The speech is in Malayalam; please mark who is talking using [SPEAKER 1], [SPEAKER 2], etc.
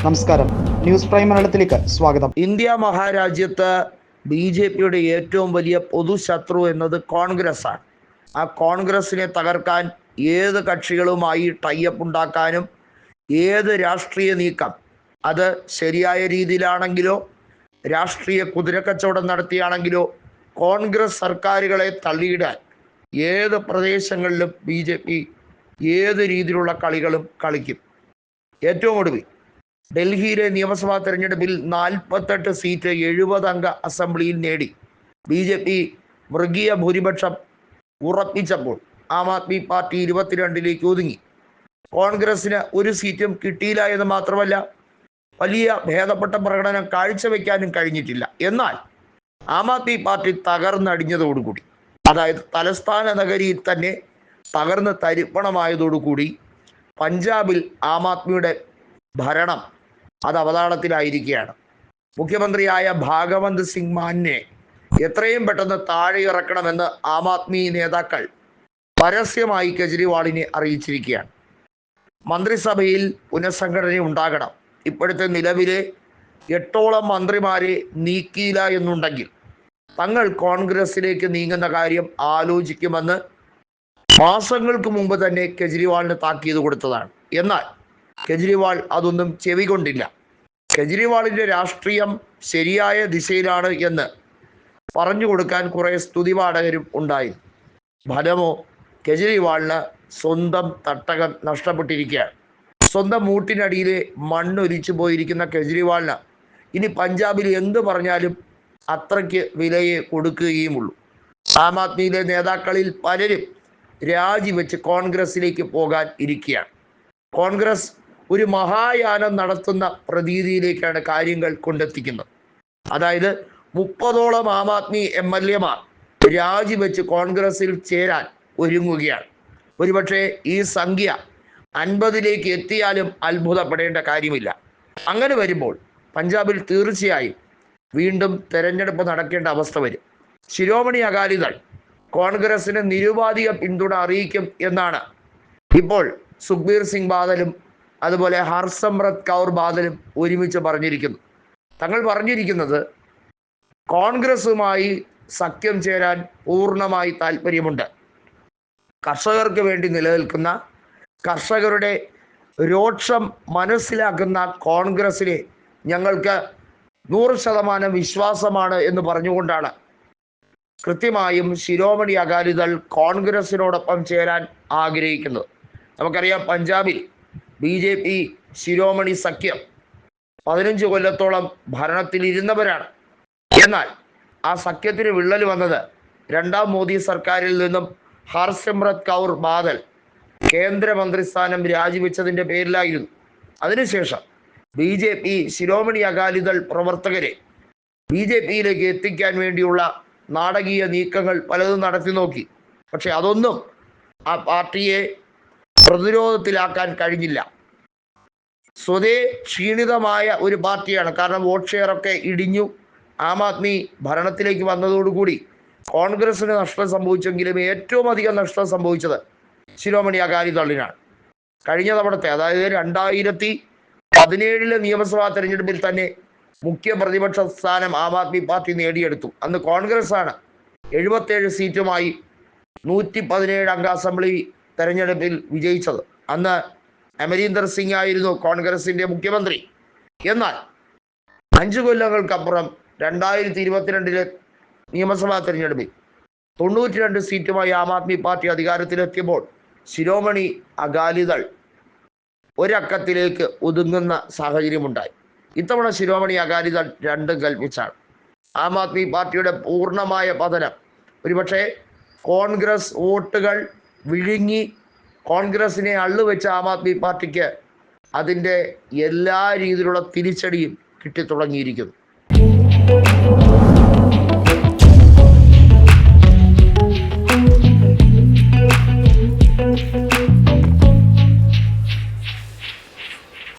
[SPEAKER 1] നമസ്കാരം, ന്യൂസ് പ്രൈം മലയാളത്തിലേക്ക് സ്വാഗതം.
[SPEAKER 2] ഇന്ത്യ മഹാരാജ്യത്ത് BJPയുടെ ഏറ്റവും വലിയ പൊതുശത്രു എന്നത് കോൺഗ്രസ്സാണ്. ആ കോൺഗ്രസിനെ തകർക്കാൻ ഏത് കക്ഷികളുമായി ടൈപ്പ് ഉണ്ടാക്കാനും ഏത് രാഷ്ട്രീയ നീക്കം അത് ശരിയായ രീതിയിലാണെങ്കിലോ രാഷ്ട്രീയ കുതിരക്കച്ചവടം നടത്തിയാണെങ്കിലോ കോൺഗ്രസ് സർക്കാരുകളെ തള്ളിയിടാൻ ഏത് പ്രദേശങ്ങളിലും BJP ഏത് രീതിയിലുള്ള കളികളും കളിക്കും. ഏറ്റവും ഒടുവിൽ ഡൽഹിയിലെ നിയമസഭാ തെരഞ്ഞെടുപ്പിൽ 48 സീറ്റ് 70 അംഗ അസംബ്ലിയിൽ നേടി BJP മൃഗീയ ഭൂരിപക്ഷം ഉറപ്പിച്ചപ്പോൾ ആം ആദ്മി പാർട്ടി 22ലേക്ക് ഒതുങ്ങി. കോൺഗ്രസിന് ഒരു സീറ്റും കിട്ടിയില്ല എന്ന് മാത്രമല്ല, വലിയ ഭേദപ്പെട്ട പ്രകടനം കാഴ്ചവെക്കാനും കഴിഞ്ഞിട്ടില്ല. എന്നാൽ ആം ആദ്മി പാർട്ടി തകർന്നടിഞ്ഞതോടുകൂടി, അതായത് തലസ്ഥാന നഗരിയിൽ തന്നെ തകർന്ന് തരിപ്പണമായതോടുകൂടി പഞ്ചാബിൽ ആം ആദ്മിയുടെ ഭരണം അത് അവതാളത്തിലായിരിക്കുകയാണ്. മുഖ്യമന്ത്രിയായ ഭാഗവന്ത് സിംഗ് മാനിനെ എത്രയും പെട്ടെന്ന് താഴെ ഇറക്കണമെന്ന് ആം ആദ്മി നേതാക്കൾ പരസ്യമായി കെജ്രിവാളിനെ അറിയിച്ചിരിക്കുകയാണ്. മന്ത്രിസഭയിൽ പുനഃസംഘടന ഉണ്ടാകണം. ഇപ്പോഴത്തെ നിലവിലെ 8ഓളം മന്ത്രിമാരെ നീക്കിയില്ല എന്നുണ്ടെങ്കിൽ തങ്ങൾ കോൺഗ്രസിലേക്ക് നീങ്ങുന്ന കാര്യം ആലോചിക്കുമെന്ന് മാസങ്ങൾക്ക് മുമ്പ് തന്നെ കെജ്രിവാളിന് താക്കീത് കൊടുത്തതാണ്. എന്നാൽ കെജ്രിവാൾ അതൊന്നും ചെവികൊണ്ടില്ല. കെജ്രിവാളിൻ്റെ രാഷ്ട്രീയം ശരിയായ ദിശയിലാണ് എന്ന് പറഞ്ഞു കൊടുക്കാൻ കുറേ സ്തുതിപാഠകരും ഉണ്ടായി. ഫലമോ കെജ്രിവാളിന് സ്വന്തം തട്ടകം നഷ്ടപ്പെട്ടിരിക്കുകയാണ്. സ്വന്തം മൂട്ടിനടിയിലെ മണ്ണൊലിച്ചു പോയിരിക്കുന്ന കെജ്രിവാളിന് ഇനി പഞ്ചാബിൽ എന്ത് പറഞ്ഞാലും അത്രയ്ക്ക് വിലയെ കൊടുക്കുകയുമുള്ളൂ. ആം ആദ്മിയിലെ നേതാക്കളിൽ പലരും രാജിവെച്ച് കോൺഗ്രസിലേക്ക് പോകാൻ ഇരിക്കുകയാണ്. കോൺഗ്രസ് ഒരു മഹായാനം നടത്തുന്ന പ്രതീതിയിലേക്കാണ് കാര്യങ്ങൾ കൊണ്ടെത്തിക്കുന്നത്. അതായത് 30ഓളം ആം ആദ്മി MLA-മാർ രാജിവെച്ച് കോൺഗ്രസിൽ ചേരാൻ ഒരുങ്ങുകയാണ്. ഒരുപക്ഷെ ഈ സംഖ്യ 50ലേക്ക് എത്തിയാലും അത്ഭുതപ്പെടേണ്ട കാര്യമില്ല. അങ്ങനെ വരുമ്പോൾ പഞ്ചാബിൽ തീർച്ചയായും വീണ്ടും തെരഞ്ഞെടുപ്പ് നടക്കേണ്ട അവസ്ഥ വരും. ശിരോമണി അകാലിദൾ കോൺഗ്രസിന് നിരുപാധിക പിന്തുണ അറിയിക്കും എന്നാണ് ഇപ്പോൾ സുഖ്ബീർ സിംഗ് ബാദലും അതുപോലെ ഹർസിമ്രത് കൗർ ബാദലും ഒരുമിച്ച് പറഞ്ഞിരിക്കുന്നു. തങ്ങൾ പറഞ്ഞിരിക്കുന്നത് കോൺഗ്രസുമായി സഖ്യം ചേരാൻ പൂർണ്ണമായി താല്പര്യമുണ്ട്. കർഷകർക്ക് വേണ്ടി നിലനിൽക്കുന്ന, കർഷകരുടെ രോക്ഷം മനസ്സിലാക്കുന്ന കോൺഗ്രസിനെ ഞങ്ങൾക്ക് 100% വിശ്വാസമാണ് എന്ന് പറഞ്ഞുകൊണ്ടാണ് കൃത്യമായും ശിരോമണി അകാലിദൾ കോൺഗ്രസിനോടൊപ്പം ചേരാൻ ആഗ്രഹിക്കുന്നത്. നമുക്കറിയാം, പഞ്ചാബിൽ BJP ശിരോമണി സഖ്യം 15 കൊല്ലത്തോളം ഭരണത്തിലിരുന്നവരാണ്. എന്നാൽ ആ സഖ്യത്തിന് വിള്ളൽ വന്നത് 2ാം മോദി സർക്കാരിൽ നിന്നും ഹർസിമ്രത് കൗർ ബാദൽ കേന്ദ്രമന്ത്രി സ്ഥാനം രാജിവെച്ചതിൻ്റെ പേരിലായിരുന്നു. അതിനുശേഷം BJP ശിരോമണി അകാലിദൾ പ്രവർത്തകരെ BJPയിലേക്ക് എത്തിക്കാൻ വേണ്ടിയുള്ള നാടകീയ നീക്കങ്ങൾ പലതും നടത്തി നോക്കി. പക്ഷെ അതൊന്നും ആ പാർട്ടിയെ പ്രതിരോധത്തിലാക്കാൻ കഴിഞ്ഞില്ല. സ്വതേ ക്ഷീണിതമായ ഒരു പാർട്ടിയാണ്. കാരണം വോട്ട് ഷെയറൊക്കെ ഇടിഞ്ഞു. ആം ആദ്മി ഭരണത്തിലേക്ക് വന്നതോടുകൂടി കോൺഗ്രസിന് നഷ്ടം സംഭവിച്ചെങ്കിലും ഏറ്റവും അധികം നഷ്ടം സംഭവിച്ചത് ശിരോമണി അകാലിദളിനാണ്. കഴിഞ്ഞ തവണത്തെ, അതായത് 2017 നിയമസഭാ തെരഞ്ഞെടുപ്പിൽ തന്നെ മുഖ്യ പ്രതിപക്ഷ സ്ഥാനം ആം ആദ്മി പാർട്ടി നേടിയെടുത്തു. അന്ന് കോൺഗ്രസ്സാണ് 77 സീറ്റുമായി 117 അംഗ അസംബ്ലി തെരഞ്ഞെടുപ്പിൽ വിജയിച്ചത്. അന്ന് അമരീന്ദർ സിംഗ് ആയിരുന്നു കോൺഗ്രസിൻ്റെ മുഖ്യമന്ത്രി. എന്നാൽ 5 കൊല്ലങ്ങൾക്കപ്പുറം 2022 നിയമസഭാ തെരഞ്ഞെടുപ്പിൽ 92 സീറ്റുമായി ആം ആദ്മി പാർട്ടി അധികാരത്തിലെത്തിയപ്പോൾ ശിരോമണി അകാലിദൾ ഒരക്കത്തിലേക്ക് ഒതുങ്ങുന്ന സാഹചര്യമുണ്ടായി. ഇത്തവണ ശിരോമണി അകാലിദൾ 2 കൽപ്പിച്ചാണ്. ആം ആദ്മി പാർട്ടിയുടെ പൂർണ്ണമായ പതനം ഒരുപക്ഷെ കോൺഗ്രസ് വോട്ടുകൾ വിഴുങ്ങി കോൺഗ്രസിനെ അള്ളുവെച്ച ആം ആദ്മി പാർട്ടിക്ക് അതിൻ്റെ എല്ലാ രീതിയിലുള്ള തിരിച്ചടിയും കിട്ടിത്തുടങ്ങിയിരിക്കുന്നു.